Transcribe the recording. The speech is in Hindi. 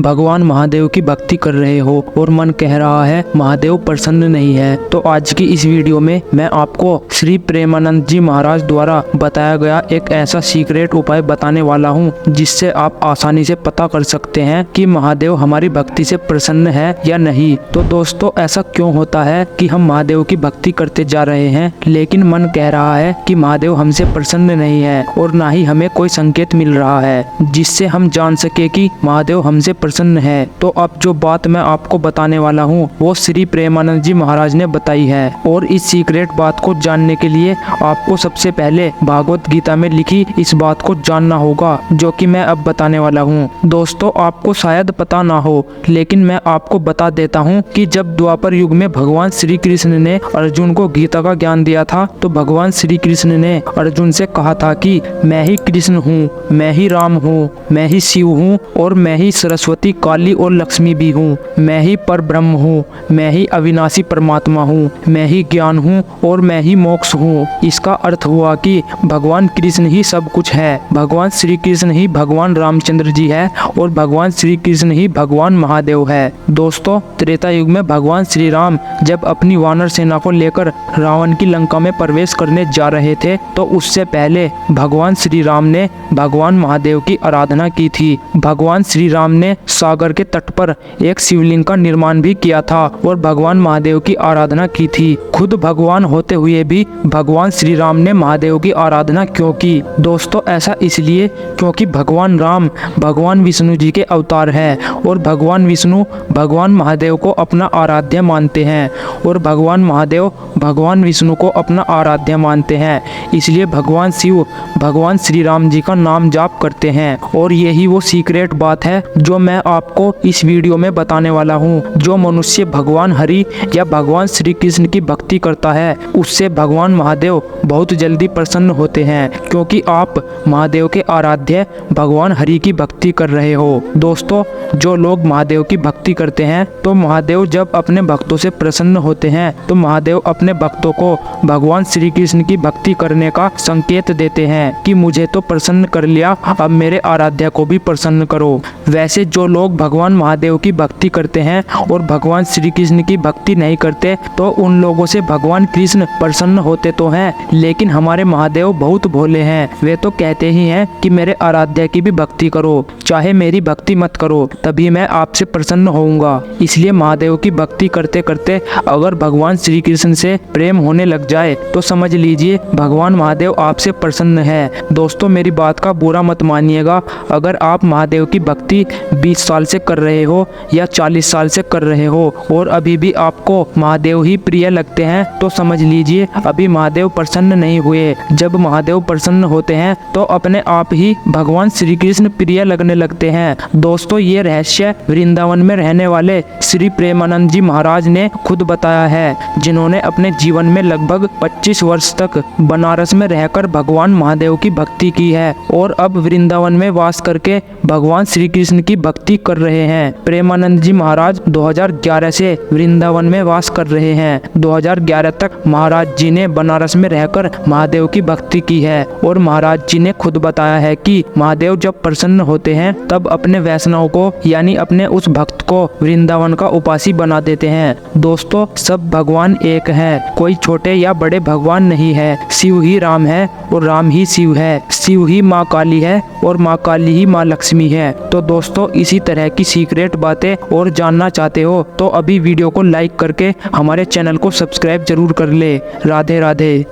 भगवान महादेव की भक्ति कर रहे हो और मन कह रहा है महादेव प्रसन्न नहीं है, तो आज की इस वीडियो में मैं आपको श्री प्रेमानंद जी महाराज द्वारा बताया गया एक ऐसा सीक्रेट उपाय बताने वाला हूँ जिससे आप आसानी से पता कर सकते हैं कि महादेव हमारी भक्ति से प्रसन्न है या नहीं। तो दोस्तों, ऐसा क्यों होता है कि हम महादेव की भक्ति करते जा रहे हैं लेकिन मन कह रहा है कि महादेव हमसे प्रसन्न नहीं है और ना ही हमें कोई संकेत मिल रहा है जिससे हम जान सके कि महादेव हमसे प्रसन्न है। तो अब जो बात मैं आपको बताने वाला हूँ वो श्री प्रेमानंद जी महाराज ने बताई है और इस सीक्रेट बात को जानने के लिए आपको सबसे पहले भागवत गीता में लिखी इस बात को जानना होगा जो कि मैं अब बताने वाला हूँ। दोस्तों, आपको शायद पता ना हो लेकिन मैं आपको बता देता हूँ कि जब द्वापर युग में भगवान श्री कृष्ण ने अर्जुन को गीता का ज्ञान दिया था तो भगवान श्री कृष्ण ने अर्जुन से कहा था कि मैं ही कृष्ण हूँ, मैं ही राम हूँ, मैं ही शिव हूँ और मैं ही सरस्वती, काली और लक्ष्मी भी हूँ, मैं ही पर ब्रह्म हूँ, मैं ही अविनाशी परमात्मा हूँ, मैं ही ज्ञान हूँ और मैं ही मोक्ष हूँ। इसका अर्थ हुआ कि भगवान कृष्ण ही सब कुछ है, भगवान श्री कृष्ण ही भगवान रामचंद्र जी है और भगवान श्री कृष्ण ही भगवान महादेव है। दोस्तों, त्रेता युग में भगवान श्री राम जब अपनी वानर सेना को लेकर रावण की लंका में प्रवेश करने जा रहे थे तो उससे पहले भगवान श्री राम ने भगवान महादेव की आराधना की थी। भगवान श्री राम ने सागर के तट पर एक शिवलिंग का निर्माण भी किया था और भगवान महादेव की आराधना की थी। खुद भगवान होते हुए भी भगवान श्री राम ने महादेव की आराधना क्यों की? दोस्तों, ऐसा इसलिए क्योंकि भगवान राम भगवान विष्णु जी के अवतार है और भगवान विष्णु भगवान महादेव को अपना आराध्य मानते हैं और भगवान महादेव भगवान विष्णु को अपना आराध्य मानते हैं। इसलिए भगवान शिव भगवान श्री राम जी का नाम जाप करते हैं और यही वो सीक्रेट बात है जो मैं आपको इस वीडियो में बताने वाला हूँ। जो मनुष्य भगवान हरि या भगवान श्री कृष्ण की भक्ति करता है उससे भगवान महादेव बहुत जल्दी प्रसन्न होते हैं क्योंकि आप महादेव के आराध्य भगवान हरि की भक्ति कर रहे हो। दोस्तों, जो लोग महादेव की भक्ति करते हैं तो महादेव जब अपने भक्तों से प्रसन्न होते हैं तो महादेव अपने भक्तों को भगवान श्री कृष्ण की भक्ति करने का संकेत देते हैं कि मुझे तो प्रसन्न कर लिया, अब मेरे आराध्य को भी प्रसन्न करो। वैसे जो लोग भगवान महादेव की भक्ति करते हैं और भगवान श्री कृष्ण की भक्ति नहीं करते तो उन लोगों से भगवान कृष्ण प्रसन्न होते तो हैं लेकिन हमारे महादेव बहुत भोले हैं। वे तो कहते ही हैं कि मेरे आराध्य की भी भक्ति करो, चाहे मेरी भक्ति मत करो, तभी मैं आपसे प्रसन्न होऊंगा। इसलिए महादेव की भक्ति करते करते अगर भगवान श्री कृष्ण से प्रेम होने लग जाए तो समझ लीजिए भगवान महादेव आपसे प्रसन्न है। दोस्तों, मेरी बात का बुरा मत मानिएगा। अगर आप महादेव की भक्ति 20 साल से कर रहे हो या 40 साल से कर रहे हो और अभी भी आपको महादेव ही प्रिय लगते हैं तो समझ लीजिए अभी महादेव प्रसन्न नहीं हुए। जब महादेव प्रसन्न होते हैं तो अपने आप ही भगवान श्री कृष्ण प्रिय लगने लगते हैं। दोस्तों, ये रहस्य वृंदावन में रहने वाले श्री प्रेमानंद जी महाराज ने खुद बताया है, जिन्होंने अपने जीवन में लगभग 25 वर्ष तक बनारस में रहकर भगवान महादेव की भक्ति की है और अब वृंदावन में वास करके भगवान श्री कृष्ण की भक्ति कर रहे हैं। प्रेमानंद जी महाराज 2011 से वृंदावन में वास कर रहे हैं। 2011 तक महाराज जी ने बनारस में रहकर महादेव की भक्ति की है और महाराज जी ने खुद बताया है कि महादेव जब प्रसन्न होते हैं तब अपने वैष्णव को यानी अपने उस भक्त को वृंदावन का उपासी बना देते हैं। दोस्तों, सब भगवान एक है, कोई छोटे या बड़े भगवान नहीं है। शिव ही राम है और राम ही शिव है, शिव ही माँ काली है और माँ काली ही माँ लक्ष्मी है। तो दोस्तों, इसी तरह की सीक्रेट बातें और जानना चाहते हो तो अभी वीडियो को लाइक करके हमारे चैनल को सब्सक्राइब जरूर कर ले। राधे राधे।